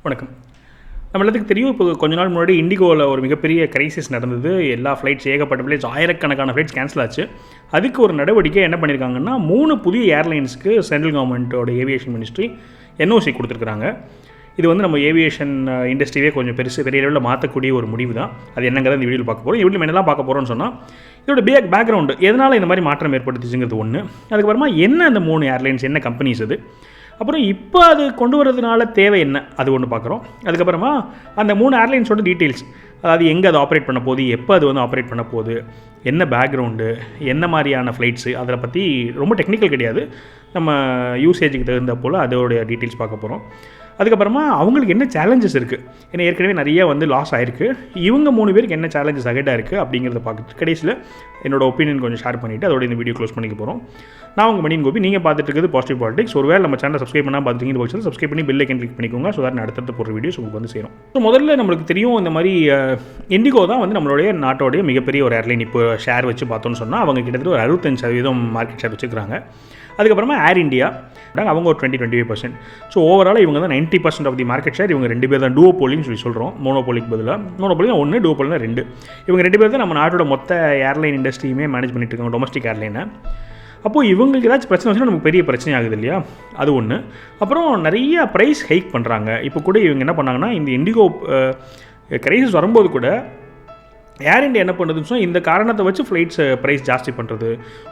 வணக்கம். நம்ம எல்லாத்துக்கும் தெரியும், இப்போ கொஞ்ச நாள் முன்னாடி இண்டிகோவில் ஒரு மிகப்பெரிய கிரைசிஸ் நடந்தது. எல்லா ஃப்ளைட்ஸ், ஏகப்பட்ட ஃப்ளைட்ஸ், ஆயிரக்கணக்கான ஃப்ளைட்ஸ் கேன்சல் ஆச்சு. அதுக்கு ஒரு நடவடிக்கை என்ன பண்ணியிருக்காங்கன்னா, 3 புதிய ஏர்லைன்ஸுக்கு சென்ட்ரல் கவர்மெண்ட்டோட ஏவியேஷன் மினிஸ்ட்ரி என்ஓசி கொடுத்துருக்குறாங்க. இது வந்து நம்ம ஏவியேஷன் இண்டஸ்ட்ரியே கொஞ்சம் பெரிய லெவலில் மாற்றக்கூடிய ஒரு முடிவு தான். அது என்னங்கிறத இந்த வீடியோவில் பார்க்க போகிறோம். இந்த வீடியோ என்னெல்லாம் பார்க்க போகிறோம்னு சொன்னால், இதோட பேக்ரவுண்டு எதனால் இந்த மாதிரி மாற்றம் ஏற்படுத்துச்சுங்கிறது ஒன்று. அதுக்கப்புறமா என்ன அந்த 3 ஏர்லைன்ஸ், என்ன கம்பெனிஸ் அது, அப்புறம் இப்போ அது கொண்டு வரதுனால தேவை என்ன, அது ஒன்று பார்க்குறோம். அதுக்கப்புறமா அந்த 3 ஏர்லைன்ஸோட டீட்டெயில்ஸ், அதாவது எங்கே அது ஆப்ரேட் பண்ண போகுது, எப்போ அது வந்து ஆப்ரேட் பண்ண போகுது, என்ன பேக்ரவுண்டு, என்ன மாதிரியான ஃப்ளைட்ஸு, அதை பற்றி ரொம்ப டெக்னிக்கல் கிடையாது, நம்ம யூசேஜுக்கு தகுந்த போல் அதோடைய டீட்டெயில்ஸ் பார்க்க போகிறோம். அதுக்கப்புறமா அவங்களுக்கு என்ன சேலஞ்சஸ் இருக்குது, ஏன்னா ஏற்கனவே நிறைய வந்து லாஸ் ஆகிருக்கு, இவங்க 3 பேருக்கு என்ன சேலஞ்சஸ் அகெட்டாக இருக்குது அப்படிங்கிறத பார்த்துட்டு கடைசியில் என்னோடய ஒப்பீனியன் கொஞ்சம் ஷேர் பண்ணிவிட்டு அதோட இந்த வீடியோ க்ளோஸ் பண்ணிக்க போகிறோம். நான் உங்கள் மணியன் கோபி, நீங்கள் பார்த்துட்டு இருக்குது பாசிட்டிவ் பாலிடிக்ஸ். ஒருவேளை நம்ம சேனல் சப்ஸ்கிரைப் பண்ணால் பார்த்துக்கிங்க பட்சத்தில் சப்ஸ்கிரைப் பண்ணி பெல் ஐக்கன் கிளிக் பண்ணிக்கோங்க. ஸோ தான் அடுத்தடுத்து போகிற வீடியோஸ் உங்களுக்கு வந்து சேரும். ஸோ முதல்ல நம்மளுக்கு தெரியும், இந்த மாதிரி இண்டிகோ தான் வந்து நம்மளுடைய நாட்டோடைய மிகப்பெரிய ஒரு ஏர்லைன். இப்போ ஷேர் வச்சு பார்த்தோன்னு சொன்னால் அவங்க கிட்டத்தட்ட ஒரு 65% மார்க்கெட் ஷேர் வச்சுக்கிறாங்க. அதுக்கப்புறமா ஏர் இண்டியா, அவங்க ஒரு 20-25%. ஸோ ஓவரால் இவங்க தான் 90% ஆஃப் தி மார்க்கெட் ஷேர். இவங்க 2 பேர் தான் டூவோபோலின்னு சொல்லி சொல்கிறோம். மோனோபோலிக்கு பதிலாக மோனோபோலினா 1, டூவோபோலினா 2. இவங்க 2 பேர் தான் நம்ம நாட்டோட மொத்த ஏர்லைன் இண்டஸ்ட்ரியுமே மேனேஜ் பண்ணிட்டு இருக்காங்க, டொமஸ்டிக் ஏர்லைனை. அப்போது இவங்களுக்கு ஏதாச்சும் பிரச்சனை வச்சுன்னா நமக்கு பெரிய பிரச்சனை ஆகுது இல்லையா, அது ஒன்று. அப்புறம் நிறைய ப்ரைஸ் ஹைக் பண்ணுறாங்க. இப்போ கூட இவங்க என்ன பண்ணாங்கன்னா, இந்த இண்டிகோ கிரைசிஸ் வரும்போது கூட ஏர் இண்டியா என்ன பண்ணுறதுன்னு சொன்னால், இந்த காரணத்தை வச்சு ஃப்ளைட்ஸ் ப்ரைஸ் ஜாஸ்தி பண்ணுறது,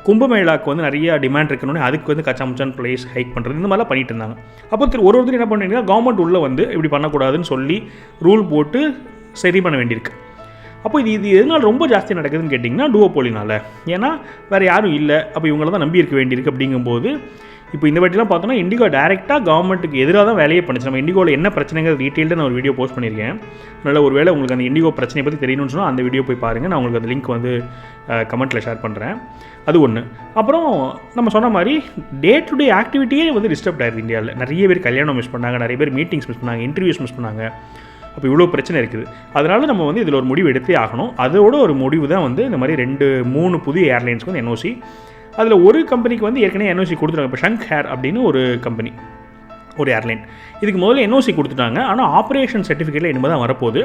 கும்பமேளாவுக்கு வந்து நிறைய டிமாண்ட் இருக்கணும்னு அதுக்கு வந்து கச்சாமுச்சான் ப்ரைஸ் ஹைக் பண்ணுறது, இந்த மாதிரிலாம் பண்ணிட்டு இருந்தாங்க. அப்போ ஒருத்தர் என்ன பண்ணுறீங்கன்னா, கவர்மெண்ட் உள்ளே வந்து இப்படி பண்ணக்கூடாதுன்னு சொல்லி ரூல் போட்டு சரி பண்ண வேண்டியிருக்கு. அப்போ இது எதனால் ரொம்ப ஜாஸ்தி நடக்குதுன்னு கேட்டிங்கன்னா, டூவோபோலினால். ஏன்னா வேறு யாரும் இல்லை, அப்போ இவங்கள தான் நம்பி இருக்க வேண்டியிருக்கு. அப்படிங்கும்போது இப்போ இந்த வாட்டிலாம் பார்த்தோன்னா இண்டிகோ டேரெக்டாக கவர்மெண்ட்டுக்கு எதிராக தான் வேலையே பண்ணிச்சு. நம்ம இண்டிகோவில் என்ன பிரச்சனைங்கிற டீட்டெயில்டு நான் ஒரு வீடியோ போஸ்ட் பண்ணியிருக்கேன். அதனால் ஒரு வேளை உங்களுக்கு அந்த இண்டிகோ பிரச்சனையை பற்றி தெரியணும்னு சொன்னால் அந்த வீடியோ போய் பாருங்கள். நான் உங்களுக்கு அந்த லிங்க் வந்து கமெண்ட்டில் ஷேர் பண்ணுறேன். அது ஒன்று. அப்புறம் நம்ம சொன்ன மாதிரி டே டு டே ஆக்டிவிட்டியே வந்து டிஸ்டர்ப் ஆகிடுது இந்தியாவில். நிறைய பேர் கல்யாணம் மிஸ் பண்ணாங்க, நிறைய பேர் மீட்டிங்ஸ் மிஸ் பண்ணாங்க, இன்டர்வியூஸ் மிஸ் பண்ணாங்க. அப்போ இவ்வளோ பிரச்சனை இருக்குது. அதனால் நம்ம வந்து இதில் ஒரு முடிவு எடுத்தே ஆகணும். அதோட ஒரு முடிவு தான் வந்து இந்த மாதிரி 2-3 புதிய ஏர்லைன்ஸ்க்கு வந்து என்ஓசி. அதில் ஒரு கம்பெனிக்கு வந்து ஏற்கனவே என்ஓசி கொடுத்துட்டாங்க. இப்போ ஷங்க் ஹேர் அப்படின்னு ஒரு கம்பெனி, ஒரு ஏர்லைன். இதுக்கு முதல்ல என்ஓசி கொடுத்துட்டாங்க, ஆனால் ஆப்ரேஷன் சர்டிஃபிகேட்டில் இனிமேல் தான் வரப்போகுது.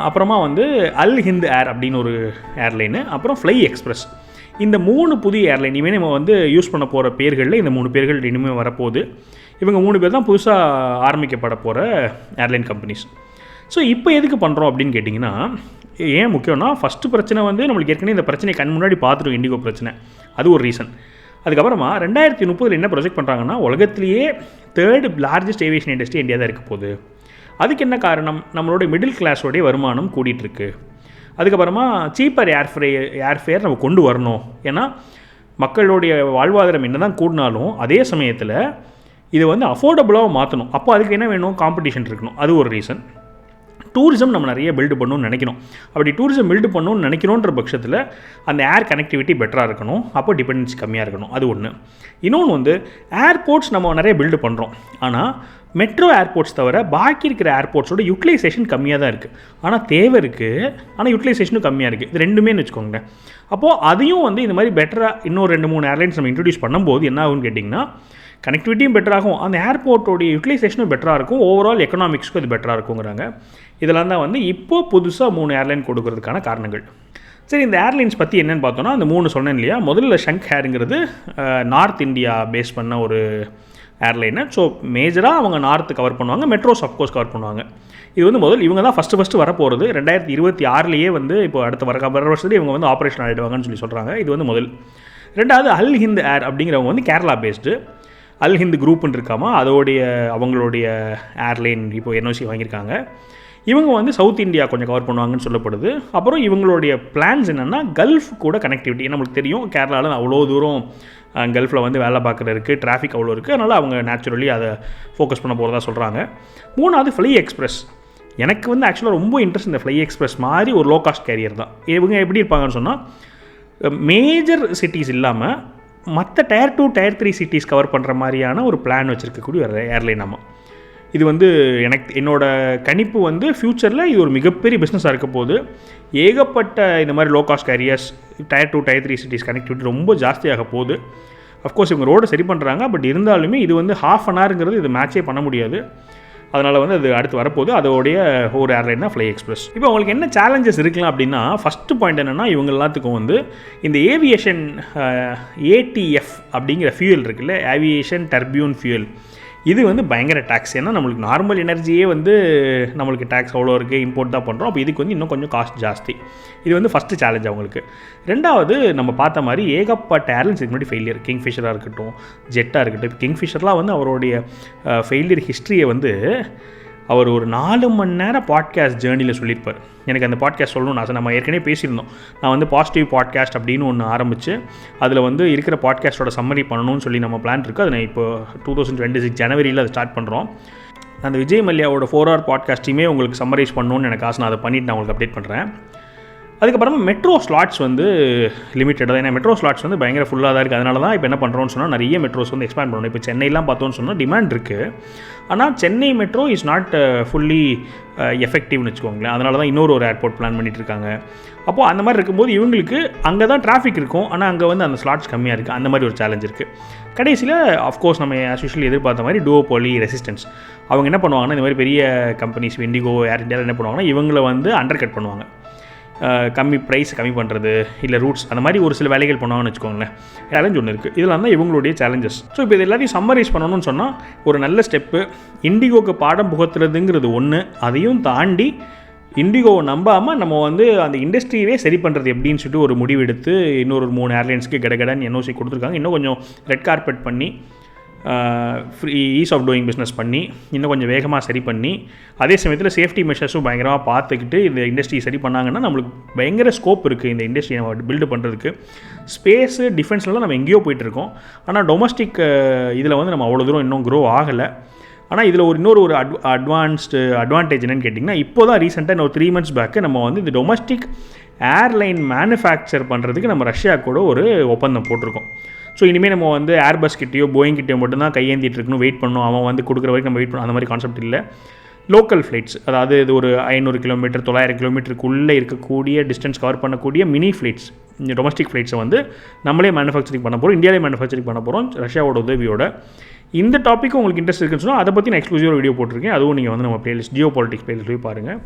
அப்புறமா வந்து அல் ஹிந்த் ஏர் அப்படின்னு ஒரு ஏர்லைனு, அப்புறம் ஃப்ளை எக்ஸ்பிரஸ். இந்த 3 புதிய ஏர்லைன் இனிமேல் நம்ம வந்து யூஸ் பண்ண போகிற பேர்களில் இந்த 3 பேர்கள் இனிமேல் வரப்போகுது. இவங்க 3 பேர் தான் புதுசாக ஆரம்பிக்கப்பட போகிற ஏர்லைன் கம்பெனிஸ். ஸோ இப்போ எதுக்கு பண்ணுறோம் அப்படின்னு கேட்டிங்கன்னா, ஏன் முக்கியம்னா, ஃபஸ்ட்டு பிரச்சனை வந்து நம்மளுக்கு ஏற்கனவே இந்த பிரச்சனையை கண் முன்னாடி பார்த்துட்டோம், இண்டிகோ பிரச்சனை. அது ஒரு ரீசன். அதுக்கப்புறமா 2030 என்ன ப்ரொஜெக்ட் பண்ணுறாங்கன்னா, உலகத்திலேயே 3rd largest aviation industry India தான் இருக்க போகுது. அதுக்கு என்ன காரணம், நம்மளோட மிடில் கிளாஸோடைய வருமானம் கூடிகிட்ருக்கு. அதுக்கப்புறமா சீப்பர் ஏர்ஃபேர் நம்ம கொண்டு வரணும். ஏன்னா மக்களுடைய வாழ்வாதாரம் என்ன தான் கூடினாலும் அதே சமயத்தில் இதை வந்து அஃபோர்டபுளாக மாற்றணும். அப்போ அதுக்கு என்ன வேணும், காம்படிஷன் இருக்கணும். அது ஒரு ரீசன். டூரிசம் நம்ம நிறைய பில்டு பண்ணணும்னு நினைக்கணும். அப்படி டூரிசம் பில்டு பண்ணணும்னு நினைக்கணுன்ற பட்சத்தில் அந்த ஏர் கனெக்டிவிட்டி பெட்டராக இருக்கணும். அப்போ டிபெண்டன்சி கம்மியாக இருக்கணும். அது ஒன்று. இன்னொன்று வந்து ஏர்போர்ட்ஸ் நம்ம நிறைய பில்டு பண்ணுறோம், ஆனால் மெட்ரோ ஏர்போர்ட்ஸ் தவிர பாக்கி இருக்கிற ஏர்போர்ட்ஸோட யூட்டிலைசேஷன் கம்மியாக தான் இருக்குது. ஆனால் தேவை இருக்குது, ஆனால் யூட்டிலைசேஷனும் கம்மியாக இருக்குது. இது ரெண்டுமே வச்சுக்கோங்க. அப்போது அதையும் வந்து இந்த மாதிரி பெட்டராக இன்னும் 2-3 ஏர்லைன்ஸ் நம்ம இன்ட்ரடியூஸ் பண்ணும்போது என்ன ஆகும்னு கேட்டிங்கன்னா, கனெக்டிவிட்டியும் பெட்டராகும், அந்த ஏர்போர்ட்டோடைய யூட்டிலைசேஷனும் பெட்டராக இருக்கும், ஓவரால் எக்கனாமிக்ஸ்க்கும் இது பெட்டராக இருக்குங்கிறாங்க. இதெல்லாம் தான் வந்து இப்போது புதுசாக 3 ஏர்லைன் கொடுக்கறதுக்கான காரணங்கள். சரி, இந்த ஏர்லைன்ஸ் பற்றி என்னென்னு பார்த்தோன்னா, அந்த 3 சொன்னேன் இல்லையா. முதல்ல ஷங்க் ஹேருங்கிறது நார்த் இந்தியா பேஸ் பண்ண ஒரு ஏர்லைனு. ஸோ மேஜராக அவங்க நார்த்து கவர் பண்ணுவாங்க, மெட்ரோஸ் அஃப்கோர்ஸ் கவர் பண்ணுவாங்க. இது வந்து இவங்க தான் ஃபஸ்ட்டு வரப்போகிறது. 2026 வந்து இப்போ அடுத்த வர வருஷத்துலேயே இவங்க வந்து ஆப்ரேஷன் ஆகிடுவாங்கன்னு சொல்லி சொல்கிறாங்க. இது வந்து முதல். ரெண்டாவது அல் ஹிந்த் ஏர் அப்படிங்கிறவங்க வந்து கேரளா பேஸ்டு. அல் ஹிந்த் குரூப்புன்னு இருக்காமல் அவங்களுடைய ஏர்லைன் இப்போ என்ஓசி வாங்கியிருக்காங்க. இவங்க வந்து சவுத் இந்தியா கொஞ்சம் கவர் பண்ணுவாங்கன்னு சொல்லப்படுது. அப்புறம் இவங்களுடைய பிளான்ஸ் என்னென்னா, கல்ஃப் கூட கனெக்டிவிட்டி. நம்மளுக்கு தெரியும், கேரளாவில் அவ்வளோ தூரம் கல்ஃபில் வந்து வேலை பார்க்குறதுக்கு டிராஃபிக் அவ்வளோ இருக்குது. அதனால் அவங்க நேச்சுரலி அதை ஃபோக்கஸ் பண்ண போகிறதா சொல்கிறாங்க. 3வது ஃப்ளை எக்ஸ்பிரஸ். எனக்கு வந்து ஆக்சுவலாக ரொம்ப இன்ட்ரெஸ்ட் இந்த ஃப்ளை எக்ஸ்பிரஸ் மாதிரி ஒரு லோ காஸ்ட் கேரியர் தான். இவங்க எப்படி இருப்பாங்கன்னு சொன்னால், மேஜர் சிட்டிஸ் இல்லாமல் மற்ற Tier 2, Tier 3 சிட்டிஸ் கவர் பண்ணுற மாதிரியான ஒரு பிளான் வச்சுருக்கக்கூடிய ஒரு ஏர்லைன். நம்ம இது வந்து என்னோட கணிப்பு வந்து ஃப்யூச்சரில் இது ஒரு மிகப்பெரிய பிஸ்னஸாக இருக்க போது. ஏகப்பட்ட இந்த மாதிரி low cost carriers, Tier 2, Tier 3 cities connectivity ரொம்ப ஜாஸ்தியாக போகுது. அஃப்கோர்ஸ் இவங்க ரோடு சரி பண்ணுறாங்க, பட் இருந்தாலுமே இது வந்து ½ an hourங்கிறது இது மேட்சே பண்ண முடியாது. அதனால் வந்து அது அடுத்து வரப்போகுது. அதோடைய ஒரு ஏர்லைன் தான் ஃப்ளை எக்ஸ்பிரஸ். இப்போ உங்களுக்கு என்ன சேலஞ்சஸ் இருக்கலாம் அப்படின்னா, ஃபஸ்ட்டு பாயிண்ட் என்னென்னா, இவங்க எல்லாத்துக்கும் வந்து இந்த ஏவியேஷன் ATF அப்படிங்கிற ஃபியூயல் இருக்குல்ல, ஏவியேஷன் டர்பியூன் ஃபியூயல், இது வந்து பயங்கர டேக்ஸ். ஏன்னா நம்மளுக்கு நார்மல் எனர்ஜியே வந்து நம்மளுக்கு டேக்ஸ் அவ்வளோ இருக்குது, இம்போர்ட் தான் பண்ணுறோம். அப்போ இதுக்கு வந்து இன்னும் கொஞ்சம் காஸ்ட் ஜாஸ்தி. இது வந்து ஃபஸ்ட்டு சேலஞ்ச் அவங்களுக்கு. ரெண்டாவது, நம்ம பார்த்த மாதிரி ஏகப்பட்ட ஏர்லைன்ஸ் இதுக்கு முன்னாடி ஃபெயிலியர், கிங்ஃபிஷராக இருக்கட்டும், ஜெட்டாக இருக்கட்டும். இப்போ கிங்ஃபிஷர்லாம் வந்து அவருடைய ஃபெயிலியர் ஹிஸ்ட்ரியை வந்து அவர் ஒரு 4 மணி நேரம் பாட்காஸ்ட் ஜேர்னியில் சொல்லியிருப்பார். எனக்கு அந்த பாட்காஸ்ட் சொல்லணும்னு ஆசை. நம்ம ஏற்கனவே பேசியிருந்தோம். நான் வந்து பாசிட்டிவ் பாட்காஸ்ட் அப்படின்னு ஒன்று ஆரம்பித்து அதில் வந்து இருக்கிற பாட்காஸ்ட்டோட சம்மரி பண்ணணும்னு சொல்லி நம்ம பிளான் இருக்குது. அதை நான் இப்போ 2026 ஜனவரியில் அதை ஸ்டார்ட் பண்ணுறோம். அந்த விஜய் மல்லையாவோட 4 hour பாட்காஸ்ட்டையுமே உங்களுக்கு சம்மரைஸ் பண்ணணும்னு எனக்கு ஆசை. நான் அதை பண்ணிவிட்டு நான் உங்களுக்கு அப்டேட் பண்ணுறேன். அதுக்கப்புறமா மெட்ரோ ஸ்லாட்ஸ் வந்து லிமிட்டடாக, ஏன்னா மெட்ரோ ஸ்லாட்ஸ் வந்து பயங்கர ஃபுல்லாக தான் இருக்குது. அதனால தான் இப்போ என்ன பண்ணுறோன்னு சொன்னால் நிறைய மெட்ரோஸ் வந்து எக்ஸ்பேண்ட் பண்ணணும். இப்போ சென்னையெலாம் பார்த்தோன்னு சொன்னால் டிமாண்ட் இருக்குது. ஆனால் Chennai metro is not fully எஃபெக்டிவ்னு வச்சுக்கோங்களேன். அதனால தான் இன்னொரு ஏர்போர்ட் பிளான் பண்ணிகிட்டு இருக்காங்க. அப்போது அந்த மாதிரி இருக்கும்போது இவங்களுக்கு அங்கே தான் டிராஃபிக் இருக்கும், ஆனால் அங்கே வந்து அந்த ஸ்லாட்ஸ் கம்மியாக இருக்குது. அந்த மாதிரி ஒரு சேலஞ்ச் இருக்குது. கடைசியில் ஆஃப்கோர்ஸ் நம்ம ஆஸ் யூஷுவல் எதிர்பார்த்த மாதிரி டூவோபோலி, ரெசிஸ்டன்ஸ், அவங்க என்ன பண்ணுவாங்கன்னா, இந்த மாதிரி பெரிய கம்பெனிஸ் இண்டிகோ, ஏர் இந்தியாவில் என்ன பண்ணுவாங்கன்னா, இவங்களை வந்து அண்டர் கட் பண்ணுவாங்க. ப்ரைஸ் கம்மி பண்ணுறது, இல்லை ரூட்ஸ், அந்த மாதிரி ஒரு சில வேலைகள் பண்ணுவாங்கன்னு வச்சுக்கோங்களேன். சேலஞ்ச் ஒன்று இருக்குது. இதெல்லாம் தான் இவங்களுடைய சேலஞ்சஸ். ஸோ இப்போ இது எல்லாத்தையும் சம்மரைஸ் பண்ணணும்னு சொன்னால், ஒரு நல்ல ஸ்டெப்பு இண்டிகோக்கு பாடம் புகத்துறதுங்கிறது ஒன்று. அதையும் தாண்டி இண்டிகோவை நம்பாமல் நம்ம வந்து அந்த இண்டஸ்ட்ரியவே சரி பண்ணுறது எப்படின்னு சொல்லிட்டு ஒரு முடிவெடுத்து இன்னொரு 3 ஏர்லைன்ஸ்க்கு கடகடன் NOC கொடுத்துருக்காங்க. இன்னும் கொஞ்சம் ரெட் கார்பெட் பண்ணி free ease of doing business பண்ணி இன்னும் கொஞ்சம் வேகமாக சரி பண்ணி, அதே சமயத்தில் சேஃப்டி மெஷர்ஸும் பயங்கரமாக பார்த்துக்கிட்டு இந்த இண்டஸ்ட்ரி சரி பண்ணாங்கன்னா நம்மளுக்கு பயங்கர ஸ்கோப் இருக்குது இந்த இண்டஸ்ட்ரியை நம்ம பில்டு பண்ணுறதுக்கு. ஸ்பேஸு, டிஃபென்ஸ்லாம் நம்ம எங்கேயோ போயிட்டுருக்கோம். ஆனால் டொமஸ்டிக் இதில் வந்து நம்ம அவ்வளோ தூரம் இன்னும் க்ரோ ஆகலை. ஆனால் இதில் இன்னொரு அட்வான்டேஜ் என்னென்னு கேட்டிங்கன்னா, இப்போ தான் ரீசெண்டாக இன்னொரு 3 months பேக்கு நம்ம வந்து இந்த டொமஸ்டிக் ஏர்லைன் மேனுஃபேக்சர் பண்ணுறதுக்கு நம்ம ரஷ்யா கூட ஒரு ஒப்பந்தம் போட்டிருக்கோம். ஸோ இனிமேல் நம்ம வந்து ஏர்பஸ் கிட்டேயோ போயிங் கிட்டேயோ மட்டும்தான் கையேந்திட்டு இருக்கணும், வெயிட் பண்ணணும், அவன் வந்து கொடுக்குற வரைக்கும் நம்ம வெயிட் பண்ணணும், அந்த மாதிரி கான்செப்ட் இல்லை. லோக்கல் ஃப்ளைட்ஸ், அதாவது இது ஒரு 500 கிலோமீட்டர் 900 கிலோமீட்டருக்குள்ளே இருக்கக்கூடிய டிஸ்டன்ஸ் கவர் பண்ணக்கூடிய மினி ஃப்ளைட்ஸ், இந்த டொமஸ்டிக் ஃப்ளைட்ஸை வந்து நம்மளே மேனுஃபேக்சரிங் பண்ண போகிறோம், இந்தியாவிலே மேனுஃபேக்சரிங் பண்ண போகிறோம் ரஷ்யாவோட உதவியோட. இந்த டாப்பிக்கும் உங்களுக்கு இன்ட்ரெஸ்ட் இருக்குன்னு சொன்னால் அதை பற்றி நான் எக்ஸ்க்ளூசிவாக வீடியோ போட்டிருக்கேன். அதுவும் நீங்கள் வந்து நம்ம பிளேலிஸ்ட் ஜியோ பாலிட்டிக்ஸ் பிளேலிஸ்ட் போய் பாருங்கள்.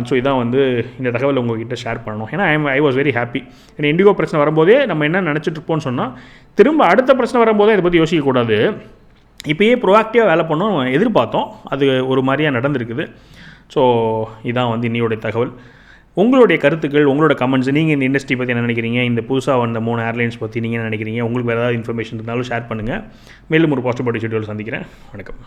ஸோ இதான் வந்து இந்த தகவல் உங்கள்கிட்ட ஷேர் பண்ணணும். ஏன்னா ஐ வாஸ் வெரி ஹாப்பி. ஏன்னா இண்டிகோ பிரச்சனை வரும்போதே நம்ம என்ன நினச்சிட்டு இருப்போம்னு சொன்னால், திரும்ப அடுத்த பிரச்சனை வரும்போதே இதை பற்றி யோசிக்கக்கூடாது. இப்போயே ப்ரோஆக்டிவாக வேலை பண்ணோம் எதிர்பார்த்தோம், அது ஒரு மாதிரியாக நடந்திருக்குது. ஸோ இதான் வந்து இன்னையோடைய தகவல். உங்களுடைய கருத்துக்கள், உங்களோட கமெண்ட்ஸ், நீங்கள் இந்த இண்டஸ்ட்ரி பற்றி என்ன நினைக்கிறீங்க, இந்த புதுசாக வந்த 3 ஏர்லைன்ஸ் பற்றி நீங்கள் என்ன நினைக்கிறீங்க, உங்களுக்கு வேறு ஏதாவது இன்ஃபர்மேஷன் இருந்தாலும் ஷேர் பண்ணுங்கள். மேலும் ஒரு பாசிட்டிவ் ஷெட்யூல் சந்திக்கிறேன். வணக்கம்.